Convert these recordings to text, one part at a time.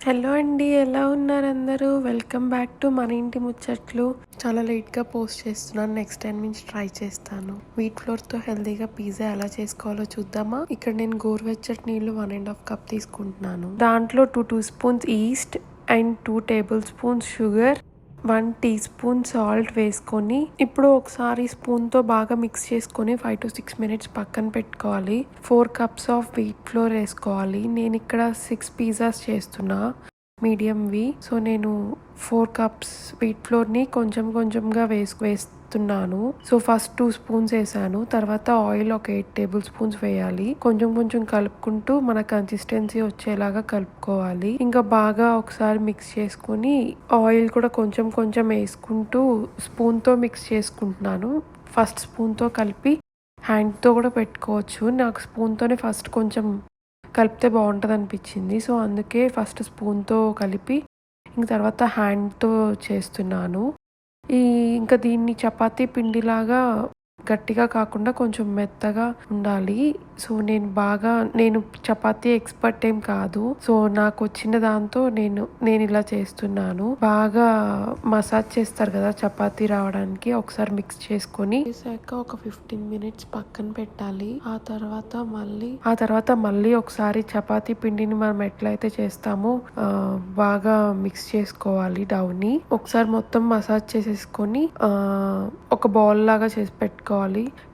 Hello అండి, ఎలా ఉన్నారు అందరూ? వెల్కమ్ బ్యాక్ టు మన ఇంటి ముచ్చట్లు. చాలా లేట్గా పోస్ట్ చేస్తున్నాను. నెక్స్ట్ టైం నుంచి ట్రై చేస్తాను. వీట్ ఫ్లోర్తో హెల్తీగా పిజ్జా ఎలా చేసుకోవాలో చూద్దామా? ఇక్కడ నేను గోరువెచ్చటి నీళ్ళు 1.5 కప్ తీసుకుంటున్నాను. దాంట్లో 2 spoons yeast and 2 tablespoons sugar, 1 teaspoon salt వేసుకొని ఇప్పుడు ఒకసారి స్పూన్తో బాగా మిక్స్ చేసుకొని 5 to 6 మినిట్స్ పక్కన పెట్టుకోవాలి. 4 కప్స్ ఆఫ్ వీట్ ఫ్లోర్ వేసుకోవాలి. నేను ఇక్కడ 6 పిజ్జాస్ చేస్తున్నా, మీడియంవి. సో నేను 4 కప్స్ వీట్ ఫ్లోర్ని కొంచెం కొంచెంగా వేస్తున్నాను. సో ఫస్ట్ 2 స్పూన్స్ వేసాను. తర్వాత ఆయిల్ ఒక 8 టేబుల్ స్పూన్స్ వేయాలి. కొంచెం కొంచెం కలుపుకుంటూ మన కన్సిస్టెన్సీ వచ్చేలాగా కలుపుకోవాలి. ఇంకా బాగా ఒకసారి మిక్స్ చేసుకుని ఆయిల్ కూడా కొంచెం కొంచెం వేసుకుంటూ స్పూన్తో మిక్స్ చేసుకుంటున్నాను. ఫస్ట్ స్పూన్తో కలిపి హ్యాండ్తో కూడా పెట్టుకోవచ్చు. నాకు స్పూన్తోనే ఫస్ట్ కొంచెం కలిపితే బాగుంటుంది అనిపించింది. సో అందుకే ఫస్ట్ స్పూన్తో కలిపి ఇంక తర్వాత హ్యాండ్తో చేస్తున్నాను. ఇంకా దీన్ని చపాతీ పిండిలాగా గట్టిగా కాకుండా కొంచెం మెత్తగా ఉండాలి. సో నేను చపాతీ ఎక్స్పర్ట్ ఏం కాదు. సో నాకు వచ్చిన దాంతో నేను ఇలా చేస్తున్నాను. బాగా మసాజ్ చేస్తారు కదా చపాతీ రావడానికి. ఒకసారి మిక్స్ చేసుకొని చేసాక ఒక 15 మినిట్స్ పక్కన పెట్టాలి. ఆ తర్వాత మళ్ళీ ఒకసారి చపాతీ పిండిని మనం ఎట్లయితే చేస్తామో బాగా మిక్స్ చేసుకోవాలి. డౌని ఒకసారి మొత్తం మసాజ్ చేసేసుకొని ఒక బౌల్ లాగా చేసి పెట్టుకోవాలి.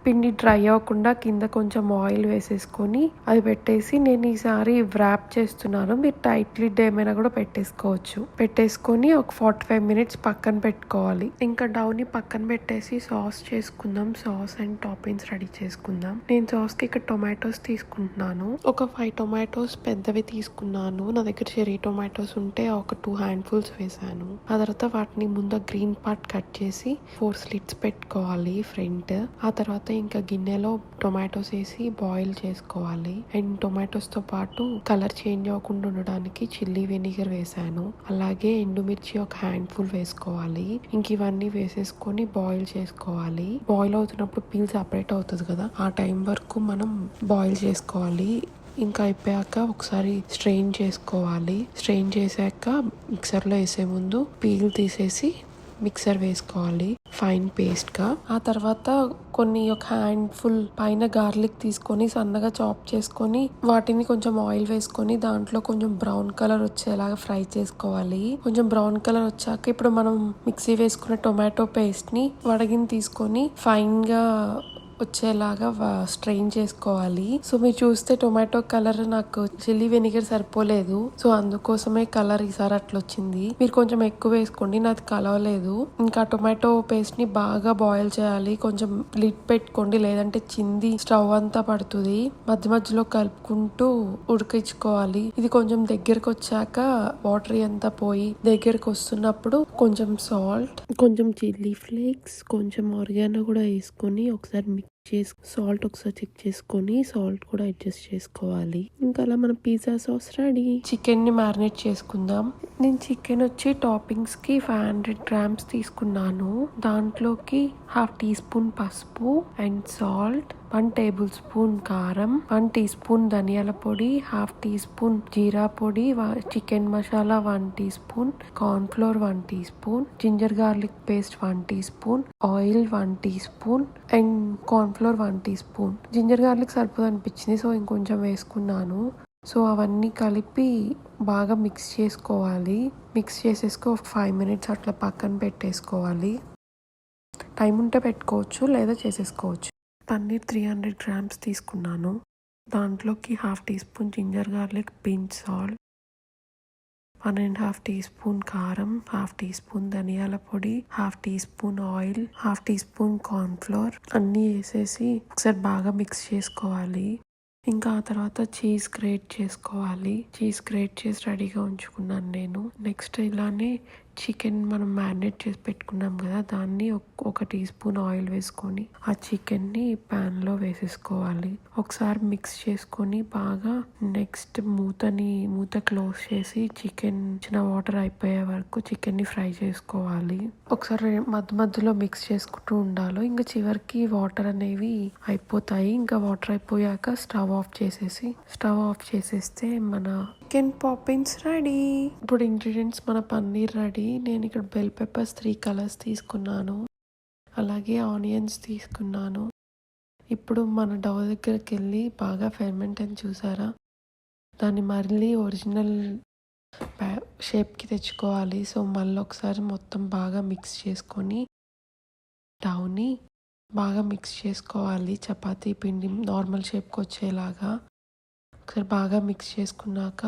పిండి డ్రై అవ్వకుండా కింద కొంచెం ఆయిల్ వేసేసుకొని అది పెట్టేసి నేను ఈసారి వ్రాప్ చేస్తున్నాను. మీరు టైట్ లిడ్ ఏమైనా కూడా పెట్టేసుకొని ఒక 45 మినిట్స్ పక్కన పెట్టుకోవాలి. ఇంకా డౌని పక్కన పెట్టేసి సాస్ చేసుకుందాం. సాస్ అండ్ టాపింగ్స్ రెడీ చేసుకుందాం. నేను సాస్కి ఇక్కడ టొమాటోస్ తీసుకుంటున్నాను. ఒక 5 టొమాటోస్ పెద్దవి తీసుకున్నాను. నా దగ్గర చెరీ టొమాటోస్ ఉంటే ఒక 2 హ్యాండ్ఫుల్స్ వేసాను. ఆ తర్వాత వాటిని ముందు గ్రీన్ పార్ట్ కట్ చేసి 4 స్లిట్స్ పెట్టుకోవాలి ఫ్రంట్. ఆ తర్వాత ఇంకా గిన్నెలో టొమాటోస్ వేసి బాయిల్ చేసుకోవాలి. అండ్ టొమాటోస్ తో పాటు కలర్ చేంజ్ అవ్వకుండా ఉండడానికి చిల్లీ వెనిగర్ వేసాను. అలాగే ఎండుమిర్చి ఒక హ్యాండ్ఫుల్ వేసుకోవాలి. ఇంక ఇవన్నీ వేసేసుకొని బాయిల్ చేసుకోవాలి. బాయిల్ అవుతున్నప్పుడు పీల్ సపరేట్ అవుతుంది కదా, ఆ టైం వరకు మనం బాయిల్ చేసుకోవాలి. ఇంకా అయిపోయాక ఒకసారి స్ట్రెయిన్ చేసుకోవాలి. స్ట్రెయిన్ చేశాక మిక్సర్లో వేసే ముందు పీల్ తీసేసి మిక్సర్ వేసుకోవాలి ఫైన్ పేస్ట్ గా. ఆ తర్వాత ఒక హ్యాండ్ఫుల్ పైన గార్లిక్ తీసుకొని సన్నగా చాప్ చేసుకొని వాటిని కొంచెం ఆయిల్ వేసుకొని దాంట్లో కొంచెం బ్రౌన్ కలర్ వచ్చేలాగా ఫ్రై చేసుకోవాలి. కొంచెం బ్రౌన్ కలర్ వచ్చాక ఇప్పుడు మనం మిక్సీ వేసుకున్న టొమాటో పేస్ట్ ని వడగిని తీసుకొని ఫైన్ గా వచ్చేలాగా స్ట్రెయిన్ చేసుకోవాలి. సో మీరు చూస్తే టొమాటో కలర్ నాకు చిల్లీ వెనిగర్ సరిపోలేదు. సో అందుకోసమే కలర్ ఈసారి అట్లా వచ్చింది. మీరు కొంచెం ఎక్కువ వేసుకోండి, నాది కలవలేదు. ఇంకా టొమాటో పేస్ట్ ని బాగా బాయిల్ చేయాలి. కొంచెం లిడ్ పెట్టుకోండి, లేదంటే చింది స్టవ్ అంతా పడుతుంది. మధ్య మధ్యలో కలుపుకుంటూ ఉడికించుకోవాలి. ఇది కొంచెం దగ్గరకు వచ్చాక వాటర్ అంతా పోయి దగ్గరకు వస్తున్నప్పుడు కొంచెం సాల్ట్, కొంచెం చిల్లీ ఫ్లేక్స్, కొంచెం ఆరిగానో కూడా వేసుకొని ఒకసారి సాల్ట్ ఒకసారి చెక్ చేసుకొని సాల్ట్ కూడా అడ్జస్ట్ చేసుకోవాలి. ఇంకా అలా మన పిజ్జా సాస్ రెడీ. చికెన్ ని మ్యారినేట్ చేసుకుందాం. నేను చికెన్ వచ్చి టాపింగ్స్ కి 500 గ్రామ్స్ తీసుకున్నాను. దాంట్లోకి 1/2 టీ స్పూన్ పసుపు అండ్ సాల్ట్, 1 టేబుల్ స్పూన్ కారం, 1 టీ స్పూన్ ధనియాల పొడి, 1/2 టీ స్పూన్ జీరా పొడి, chicken masala 1 teaspoon, corn flour 1 teaspoon, ginger garlic paste 1 teaspoon, oil 1 teaspoon and corn flour 1 teaspoon. Ginger garlic సరిపోదు అనిపించింది, so ఇంకొంచెం వేసుకున్నాను. So అవన్నీ కలిపి బాగా మిక్స్ చేసుకోవాలి. మిక్స్ చేసేసుకో 5 మినిట్స్ అట్లా పక్కన పెట్టేసుకోవాలి. టైం ఉంటే పెట్టుకోవచ్చు, లేదా చేసేసుకోవచ్చు. పన్నీర్ 300 గ్రామ్స్ తీసుకున్నాను. దాంట్లోకి 1/2 teaspoon ginger garlic pinch salt, 1.5 teaspoon కారం, 1/2 టీ స్పూన్ ధనియాల పొడి, 1/2 teaspoon oil, 1/2 teaspoon corn flour అన్నీ వేసేసి ఒకసారి బాగా మిక్స్ చేసుకోవాలి. ఇంకా ఆ తర్వాత చీజ్ గ్రేట్ చేసుకోవాలి. చీజ్ గ్రేట్ చేసి రెడీగా ఉంచుకున్నాను నేను. నెక్స్ట్ ఇలానే చికెన్ మనం మ్యారినేట్ చేసి పెట్టుకున్నాం కదా, దాన్ని ఒక టీ స్పూన్ ఆయిల్ వేసుకొని ఆ చికెన్ని ప్యాన్లో వేసేసుకోవాలి. ఒకసారి మిక్స్ చేసుకొని బాగా నెక్స్ట్ మూత క్లోజ్ చేసి చికెన్ చిన్న వాటర్ అయిపోయే వరకు చికెన్ని ఫ్రై చేసుకోవాలి. ఒకసారి మధ్యలో మిక్స్ చేసుకుంటూ ఉండాలి. ఇంకా చివరికి వాటర్ అనేవి అయిపోతాయి. ఇంకా వాటర్ అయిపోయాక స్టవ్ ఆఫ్ చేసేస్తే మన చికెన్ పాపిన్స్ రెడీ. ఇప్పుడు ఇంగ్రీడియంట్స్ మన పన్నీర్ రెడీ. నేను ఇక్కడ బెల్ పెప్పర్స్ 3 కలర్స్ తీసుకున్నాను, అలాగే ఆనియన్స్ తీసుకున్నాను. ఇప్పుడు మన డౌ దగ్గరికి వెళ్ళి బాగా ఫెర్మెంట్ అని చూసారా, దాన్ని మళ్ళీ ఒరిజినల్ షేప్కి తెచ్చుకోవాలి. సో మళ్ళీ ఒకసారి మొత్తం బాగా మిక్స్ చేసుకొని డౌని బాగా మిక్స్ చేసుకోవాలి. చపాతీ పిండి నార్మల్ షేప్కి వచ్చేలాగా ఒకసారి బాగా మిక్స్ చేసుకున్నాక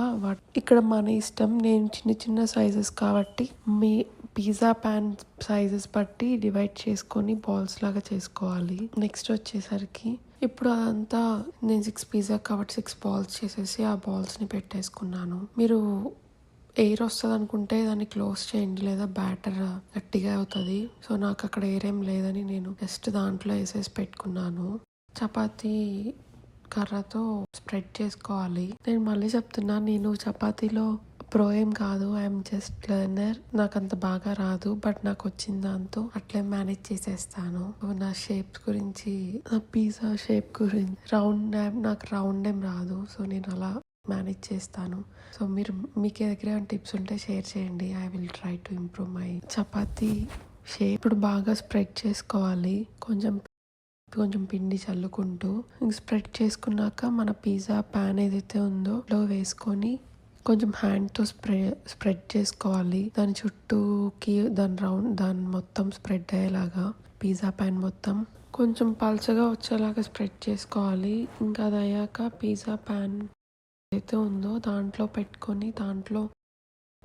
ఇక్కడ మన ఇష్టం. నేను చిన్న చిన్న సైజెస్ కాబట్టి మీ పిజ్జా ప్యాన్ సైజెస్ బట్టి డివైడ్ చేసుకొని బాల్స్ లాగా చేసుకోవాలి. నెక్స్ట్ వచ్చేసరికి ఇప్పుడు అదంతా నేను 6 పిజ్జా కాబట్టి 6 బాల్స్ చేసేసి ఆ బాల్స్ని పెట్టేసుకున్నాను. మీరు ఎయిర్ వస్తుంది అనుకుంటే దాన్ని క్లోజ్ చేయండి, లేదా బ్యాటర్ గట్టిగా అవుతుంది. సో నాకు అక్కడ ఎయిర్ ఏం లేదని నేను జస్ట్ దాంట్లో వేసేసి పెట్టుకున్నాను. చపాతీ కర్రతో స్ప్రెడ్ చేసుకోవాలి. నేను మళ్ళీ చెప్తున్నా, నేను చపాతీలో ప్రో ఏం కాదు, ఐఎమ్ జస్ట్ లెర్నర్. నాకు అంత బాగా రాదు, బట్ నాకు వచ్చిన దాంతో అట్లే మేనేజ్ చేసేస్తాను. నా షేప్స్ గురించి, నా పిజ్జా షేప్ గురించి నాకు రౌండ్ ఏం రాదు, సో నేను అలా మేనేజ్ చేస్తాను. సో మీకు దగ్గర టిప్స్ ఉంటే షేర్ చేయండి. I will try to improve my chapati shape. ఇప్పుడు బాగా స్ప్రెడ్ చేసుకోవాలి, కొంచెం పిండి చల్లుకుంటూ. స్ప్రెడ్ చేసుకున్నాక మన పిజ్జా ప్యాన్ ఏదైతే ఉందో లో వేసుకొని కొంచెం హ్యాండ్తో స్ప్రెడ్ చేసుకోవాలి. దాని చుట్టూకి దాని మొత్తం స్ప్రెడ్ అయ్యేలాగా పిజ్జా ప్యాన్ మొత్తం కొంచెం పల్చగా వచ్చేలాగా స్ప్రెడ్ చేసుకోవాలి. ఇంకా అది అయ్యాక పిజ్జా ప్యాన్ ఏదైతే ఉందో దాంట్లో పెట్టుకొని దాంట్లో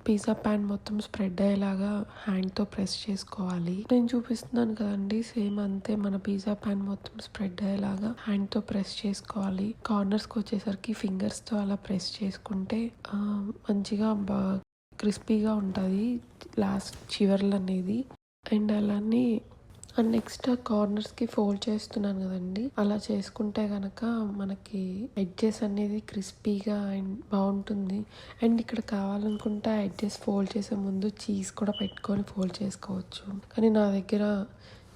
పిజ్జా ప్యాన్ మొత్తం స్ప్రెడ్ అయ్యేలాగా హ్యాండ్తో ప్రెస్ చేసుకోవాలి. నేను చూపిస్తున్నాను కదండి, సేమ్ అంతే. మన పిజ్జా ప్యాన్ మొత్తం స్ప్రెడ్ అయ్యేలాగా హ్యాండ్తో ప్రెస్ చేసుకోవాలి. కార్నర్స్కి వచ్చేసరికి ఫింగర్స్తో అలా ప్రెస్ చేసుకుంటే మంచిగా క్రిస్పీగా ఉంటుంది లాస్ట్ చివర్లు అనేది. అండ్ అలానే నెక్స్ట్ కార్నర్స్కి ఫోల్డ్ చేస్తున్నాను కదండి, అలా చేసుకుంటే కనుక మనకి ఎడ్జెస్ అనేది క్రిస్పీగా అండ్ బాగుంటుంది. అండ్ ఇక్కడ కావాలనుకుంటే ఎడ్జెస్ ఫోల్డ్ చేసే ముందు చీజ్ కూడా పెట్టుకొని ఫోల్డ్ చేసుకోవచ్చు. కానీ నా దగ్గర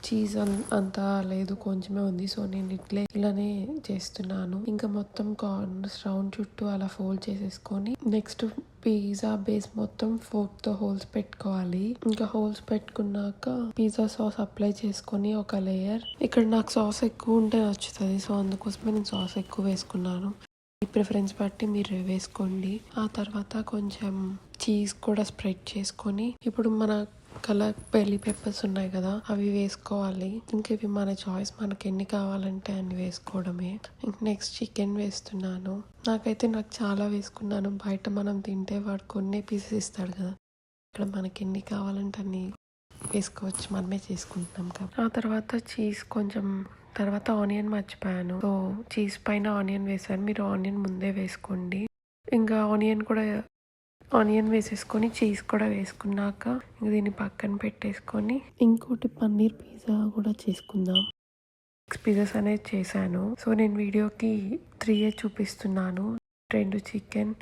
చీజ్ అంతా లేదు, కొంచెమే ఉంది. సో నేను ఇలానే చేస్తున్నాను. ఇంకా మొత్తం కార్నర్స్ రౌండ్ చుట్టూ అలా ఫోల్డ్ చేసేసుకొని నెక్స్ట్ పిజ్జా బేస్ మొత్తం ఫోర్క్తో హోల్స్ పెట్టుకోవాలి. ఇంకా హోల్స్ పెట్టుకున్నాక పిజ్జా సాస్ అప్లై చేసుకొని ఒక లేయర్. ఇక్కడ నాకు సాస్ ఎక్కువ ఉంటే నచ్చుతుంది, సో అందుకోసమే నేను సాస్ ఎక్కువ వేసుకున్నాను. మీ ప్రిఫరెన్స్ బట్టి మీరు వేసుకోండి. ఆ తర్వాత కొంచెం చీజ్ కూడా స్ప్రెడ్ చేసుకొని ఇప్పుడు మన కలర్ బెల్లీ పెప్పర్స్ ఉన్నాయి కదా, అవి వేసుకోవాలి. ఇంక ఇవి మన చాయిస్, మనకి ఎన్ని కావాలంటే అన్ని వేసుకోవడమే. ఇంక నెక్స్ట్ చికెన్ వేస్తున్నాను. నాకు చాలా వేసుకున్నాను. బయట మనం తింటే వాడు కొన్ని పీసెస్ ఇస్తాడు కదా, ఇక్కడ మనకి ఎన్ని కావాలంటే అన్ని వేసుకోవచ్చు, మనమే చేసుకుంటున్నాం కదా. ఆ తర్వాత చీజ్ తర్వాత ఆనియన్ మర్చిపోయాను, సో చీజ్ పైన ఆనియన్ వేసాను. మీరు ఆనియన్ ముందే వేసుకోండి. ఇంకా ఆనియన్ వేసేసుకొని చీజ్ కూడా వేసుకున్నాక దీన్ని పక్కన పెట్టేసుకొని ఇంకోటి పన్నీర్ పిజ్జా కూడా చేసుకుందాం. 6 పిజ్జాస్ అనేది చేశాను. సో నేను వీడియోకి 3 చూపిస్తున్నాను. 2 చికెన్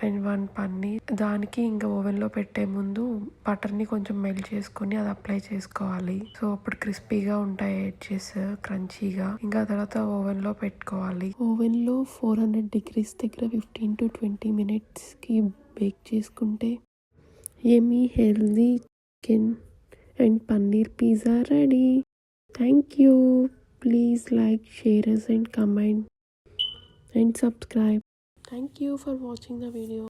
అండ్ 1 పన్నీర్. దానికి ఇంకా ఓవెన్లో పెట్టే ముందు బటర్ని కొంచెం మెల్ట్ చేసుకొని అది అప్లై చేసుకోవాలి. సో అప్పుడు క్రిస్పీగా ఉంటాయి ఎడ్జెస్, క్రంచీగా. ఇంకా తర్వాత ఓవెన్లో పెట్టుకోవాలి. ఓవెన్లో 400 degrees దగ్గర 15 to 20 minutesకి బేక్ చేసుకుంటే యమ్మీ healthy chicken and paneer pizza ready. Thank you. Please like, share us and comment and subscribe. Thank you for watching the video.